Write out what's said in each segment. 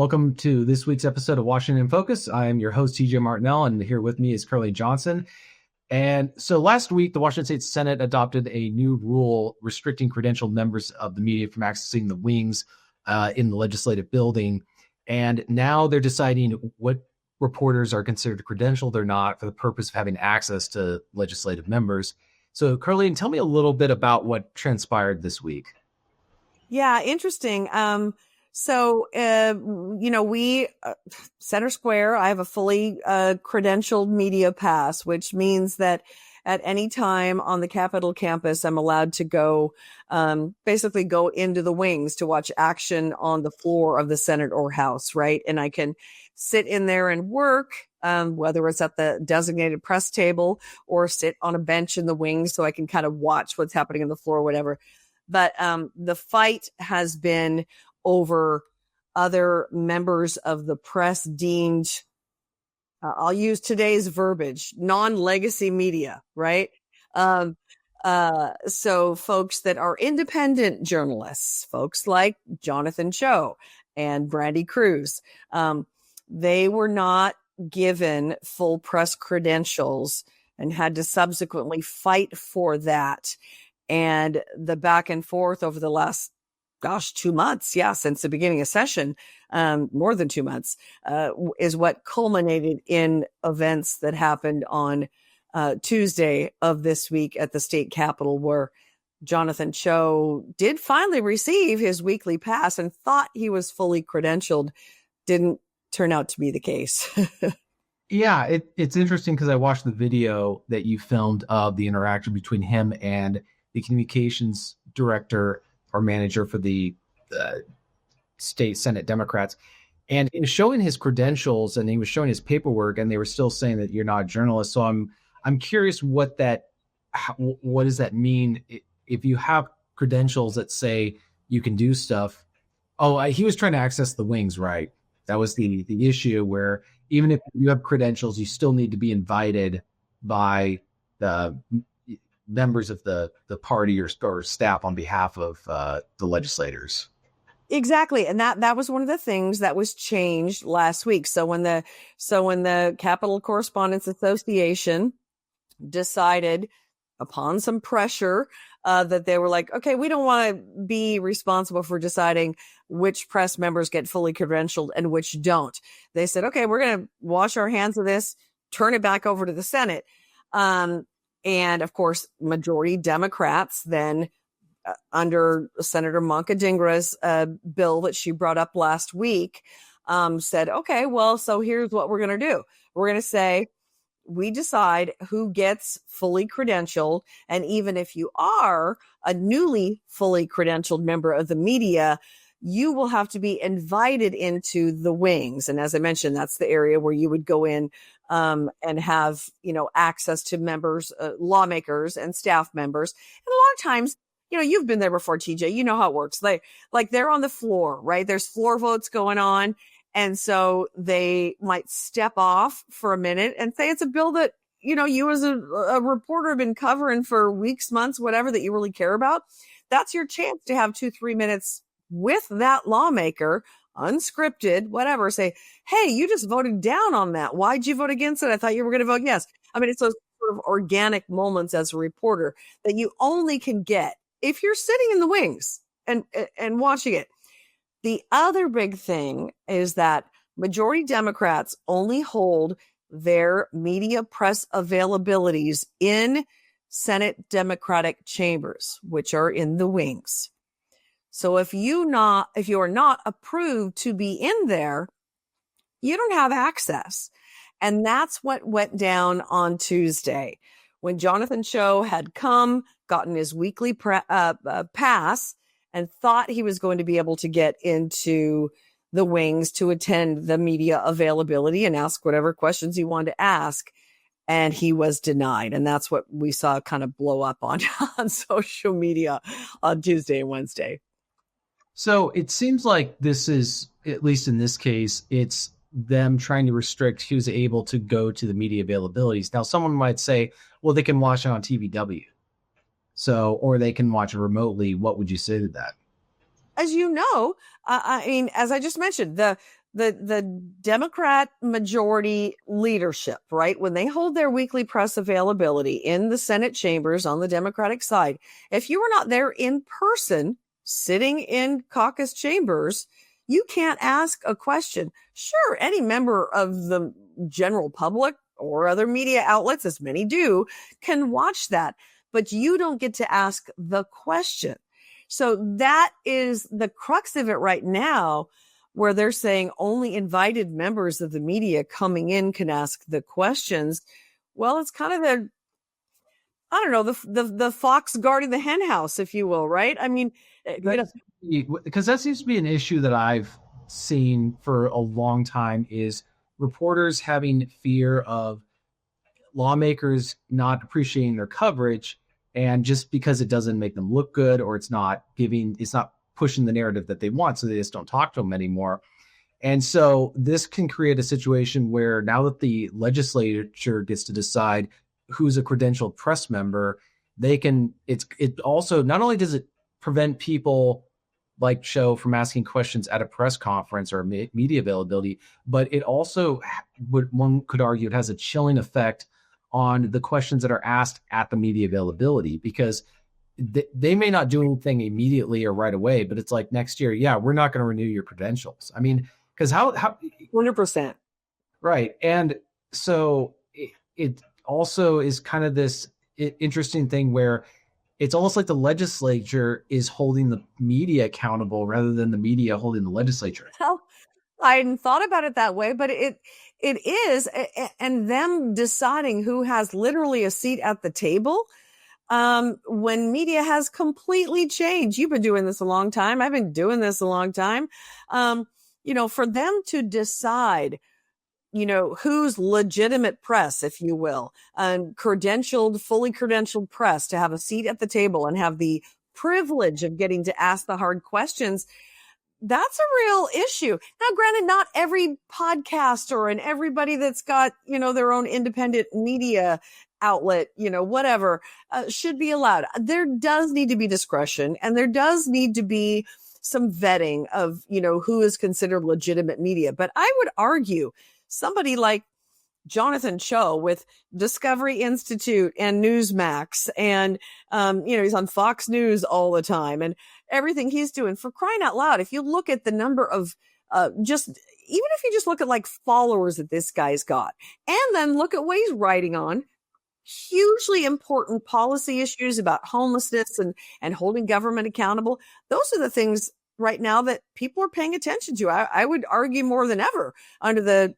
Welcome to this week's episode of Washington in Focus. I am your host, TJ Martinell, and here with me is Curly Johnson. And so last week, the Washington State Senate adopted a new rule restricting credentialed members of the media from accessing the wings in the legislative building. And now they're deciding what reporters are considered credentialed or not for the purpose of having access to legislative members. So Curly, tell me a little bit about what transpired this week. Yeah, interesting. We Center Square, I have a fully credentialed media pass, which means that at any time on the Capitol campus, I'm allowed to go into the wings to watch action on the floor of the Senate or House, right? And I can sit in there and work, whether it's at the designated press table or sit on a bench in the wings so I can kind of watch what's happening on the floor or whatever. But the fight has been over other members of the press deemed, I'll use today's verbiage, non-legacy media, right? So folks that are independent journalists, folks like Jonathan Choe and Brandy Cruz, they were not given full press credentials and had to subsequently fight for that. And the back and forth over the last, 2 months, since the beginning of session, more than 2 months, is what culminated in events that happened on Tuesday of this week at the state capitol, where Jonathan Choe did finally receive his weekly pass and thought he was fully credentialed. Didn't turn out to be the case. Yeah, it's interesting because I watched the video that you filmed of the interaction between him and the communications director or manager for the state Senate Democrats. And he was showing his credentials and he was showing his paperwork, and they were still saying that you're not a journalist. So I'm curious what does that mean if you have credentials that say you can do stuff? He was trying to access the wings, right? That was the issue, where even if you have credentials, you still need to be invited by the members of the party or staff on behalf of the legislators. Exactly. And that was one of the things that was changed last week. So when the Capitol Correspondents Association decided, upon some pressure, that they were like, okay, we don't want to be responsible for deciding which press members get fully credentialed and which don't. They said, okay, we're going to wash our hands of this, turn it back over to the Senate. And of course, majority Democrats then, under Senator Manka Dhingra's bill that she brought up last week, said, okay, well, so here's what we're going to do. We're going to say, we decide who gets fully credentialed. And even if you are a newly fully credentialed member of the media, you will have to be invited into the wings. And as I mentioned, that's the area where you would go in and have, access to members, lawmakers and staff members. And a lot of times, you've been there before, TJ, you know how it works. They're on the floor, right? There's floor votes going on. And so they might step off for a minute and say it's a bill that, you as a reporter have been covering for weeks, months, whatever, that you really care about. That's your chance to have 2-3 minutes with that lawmaker, unscripted, whatever, say, hey, you just voted down on that. Why'd you vote against it? I thought you were going to vote yes. I mean, it's those sort of organic moments as a reporter that you only can get if you're sitting in the wings and watching it. The other big thing is that majority Democrats only hold their media press availabilities in Senate Democratic chambers, which are in the wings. So if you are not approved to be in there, you don't have access. And that's what went down on Tuesday when Jonathan Choe had gotten his weekly pass and thought he was going to be able to get into the wings to attend the media availability and ask whatever questions he wanted to ask. And he was denied. And that's what we saw kind of blow up on social media on Tuesday and Wednesday. So it seems like this is, at least in this case, it's them trying to restrict who's able to go to the media availabilities. Now, someone might say, well, they can watch it on TVW. Or they can watch it remotely. What would you say to that? As you know, I mean, as I just mentioned, the Democrat majority leadership, right? When they hold their weekly press availability in the Senate chambers on the Democratic side, if you are not there in person, sitting in caucus chambers, you can't ask a question. Sure, any member of the general public or other media outlets, as many do, can watch that, but you don't get to ask the question. So that is the crux of it right now, where they're saying only invited members of the media coming in can ask the questions. Well, it's kind of the, I don't know, the fox guarding the hen house, if you will, right? I mean, because that seems to be an issue that I've seen for a long time, is reporters having fear of lawmakers not appreciating their coverage, and just because it doesn't make them look good, or it's not pushing the narrative that they want, so they just don't talk to them anymore. And so this can create a situation where now that the legislature gets to decide who's a credentialed press member, it also, not only does it prevent people like Choe from asking questions at a press conference or media availability, but it also one could argue it has a chilling effect on the questions that are asked at the media availability, because they may not do anything immediately or right away, but it's like next year, yeah, we're not going to renew your credentials. I mean, because how 100%. Right. And so it also is kind of this interesting thing where it's almost like the legislature is holding the media accountable rather than the media holding the legislature. Well, I hadn't thought about it that way, but it is, and them deciding who has literally a seat at the table. When media has completely changed, you've been doing this a long time. I've been doing this a long time. For them to decide, who's legitimate press, if you will, and fully credentialed press to have a seat at the table and have the privilege of getting to ask the hard questions. That's a real issue. Now, granted, not every podcaster and everybody that's got, their own independent media outlet, whatever, should be allowed. There does need to be discretion, and there does need to be some vetting of, who is considered legitimate media. But I would argue somebody like Jonathan Choe with Discovery Institute and Newsmax, and he's on Fox News all the time, and everything he's doing, for crying out loud. If you look at the number of even if you just look at like followers that this guy's got, and then look at what he's writing on, hugely important policy issues about homelessness and holding government accountable. Those are the things right now that people are paying attention to. I would argue more than ever under the,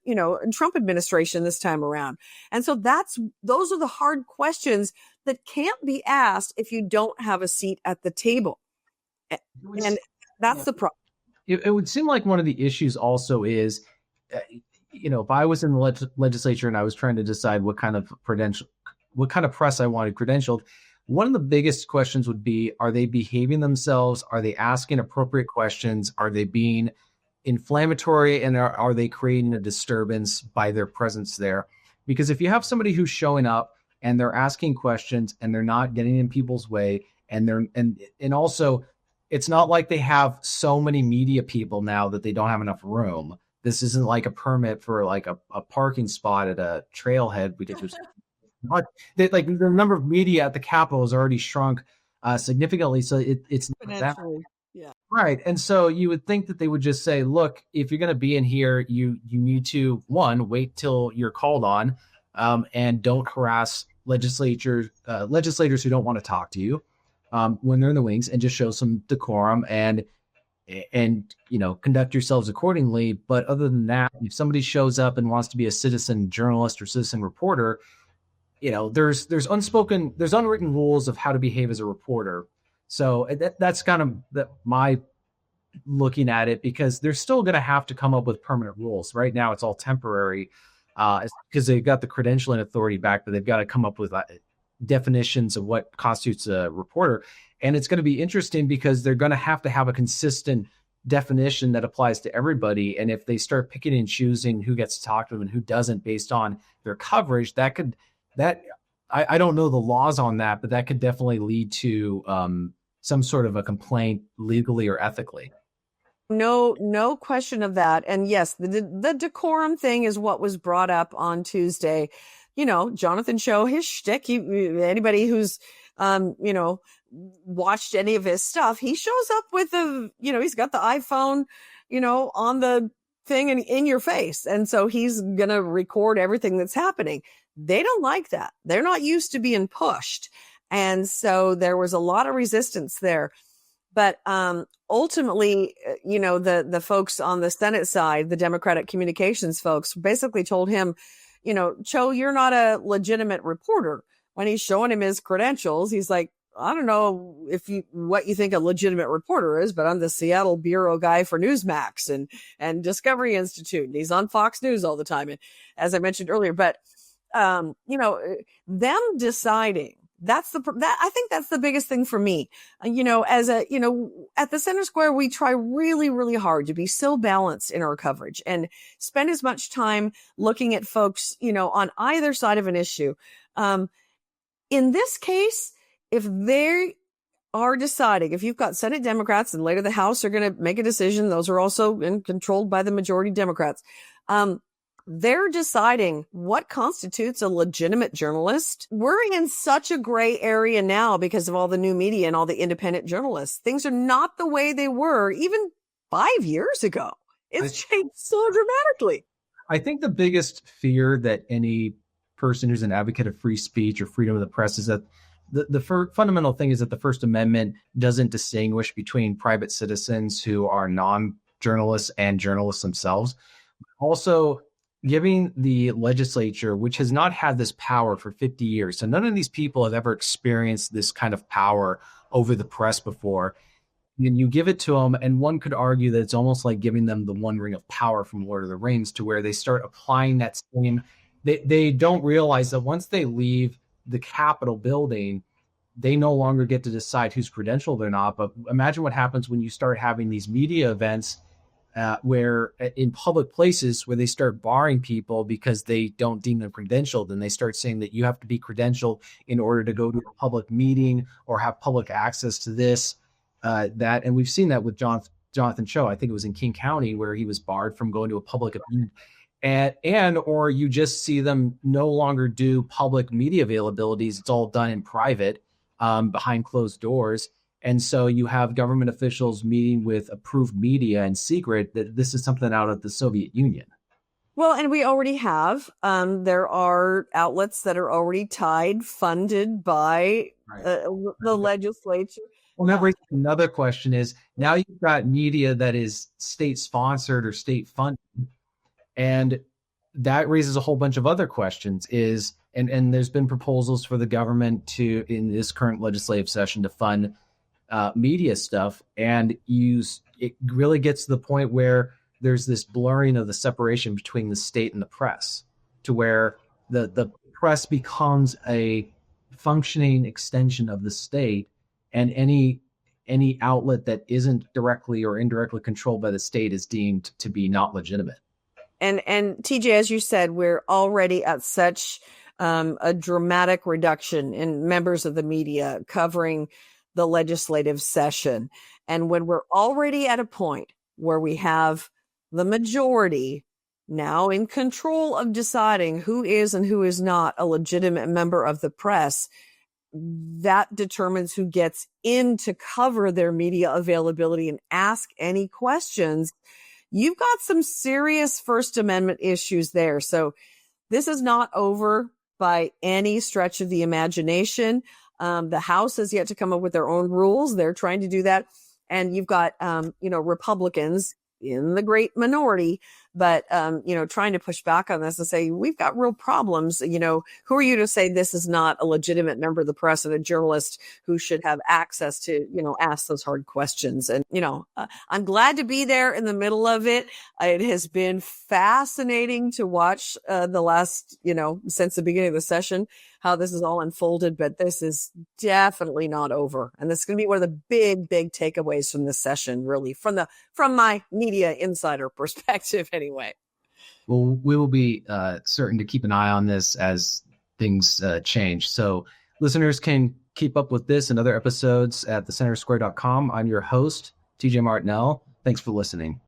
Trump administration this time around. And so those are the hard questions that can't be asked if you don't have a seat at the table. And that's the problem. It would seem like one of the issues also is, if I was in the legislature and I was trying to decide what kind of press I wanted credentialed, one of the biggest questions would be, are they behaving themselves? Are they asking appropriate questions? Are they being inflammatory? And are they creating a disturbance by their presence there? Because if you have somebody who's showing up and they're asking questions and they're not getting in people's way, and also it's not like they have so many media people now that they don't have enough room. This isn't like a permit for like a parking spot at a trailhead, because there's like the number of media at the Capitol has already shrunk significantly. So it's not that. Yeah. Right. And so you would think that they would just say, look, if you're going to be in here, you need to, one, wait till you're called on, and don't harass legislators who don't want to talk to you when they're in the wings, and just show some decorum and conduct yourselves accordingly. But other than that, if somebody shows up and wants to be a citizen journalist or citizen reporter, there's unwritten rules of how to behave as a reporter. So that's kind of my looking at it, because they're still going to have to come up with permanent rules. Right now, it's all temporary because they've got the credentialing authority back, but they've got to come up with definitions of what constitutes a reporter. And it's going to be interesting because they're going to have a consistent definition that applies to everybody. And if they start picking and choosing who gets to talk to them and who doesn't based on their coverage, I don't know the laws on that, but that could definitely lead to some sort of a complaint legally or ethically. No question of that. And yes, the decorum thing is what was brought up on Tuesday. Jonathan Choe, his shtick, anybody who's, watched any of his stuff, he shows up with he's got the iPhone, on the thing and in your face. And so he's going to record everything that's happening. They don't like that. They're not used to being pushed. And so there was a lot of resistance there. But ultimately, the folks on the Senate side, the Democratic communications folks, basically told him, Choe, you're not a legitimate reporter. When he's showing him his credentials, he's like, I don't know what you think a legitimate reporter is, but I'm the Seattle bureau guy for Newsmax and Discovery Institute. And he's on Fox News all the time. And as I mentioned earlier, but them deciding I think that's the biggest thing for me. At the Center Square, we try really, really hard to be so balanced in our coverage and spend as much time looking at folks, on either side of an issue. In this case, if they are deciding, if you've got Senate Democrats and later the House are going to make a decision, those are also controlled by the majority Democrats. They're deciding what constitutes a legitimate journalist. We're in such a gray area now because of all the new media and all the independent journalists. Things are not the way they were even 5 years ago. It's changed so dramatically. I think the biggest fear that any person who's an advocate of free speech or freedom of the press is that the fundamental thing is that the First Amendment doesn't distinguish between private citizens who are non-journalists and journalists themselves. Also, giving the legislature, which has not had this power for 50 years. So none of these people have ever experienced this kind of power over the press before. And you give it to them, and one could argue that it's almost like giving them the one ring of power from Lord of the Rings, to where they start applying that same, they don't realize that once they leave the Capitol building, they no longer get to decide who's credentialed or not. But imagine what happens when you start having these media events where in public places where they start barring people because they don't deem them credentialed, and they start saying that you have to be credentialed in order to go to a public meeting or have public access to this, that. And we've seen that with Jonathan Choe. I think it was in King County where he was barred from going to a public event. Or you just see them no longer do public media availabilities. It's all done in private, behind closed doors. And so you have government officials meeting with approved media in secret. That this is something out of the Soviet Union. Well, and we already have. There are outlets that are already tied, funded by the legislature. Well, that raises another question is, now you've got media that is state-sponsored or state-funded, and that raises a whole bunch of other questions. And there's been proposals for the government to, in this current legislative session, to fund media stuff, and it really gets to the point where there's this blurring of the separation between the state and the press, to where the press becomes a functioning extension of the state, and any outlet that isn't directly or indirectly controlled by the state is deemed to be not legitimate. And TJ, as you said, we're already at such a dramatic reduction in members of the media covering the legislative session. And when we're already at a point where we have the majority now in control of deciding who is and who is not a legitimate member of the press, that determines who gets in to cover their media availability and ask any questions. You've got some serious First Amendment issues there. So this is not over by any stretch of the imagination. The House has yet to come up with their own rules. They're trying to do that. And you've got, Republicans in the great minority, but, trying to push back on this and say, we've got real problems. Who are you to say this is not a legitimate member of the press and a journalist who should have access to, ask those hard questions? And, I'm glad to be there in the middle of it. It has been fascinating to watch the last, since the beginning of the session, how this is all unfolded, but this is definitely not over. And this is going to be one of the big, big takeaways from this session, really, from my media insider perspective anyway. Well, we will be certain to keep an eye on this as things change. So listeners can keep up with this and other episodes at thecentersquare.com. I'm your host, TJ Martinell. Thanks for listening.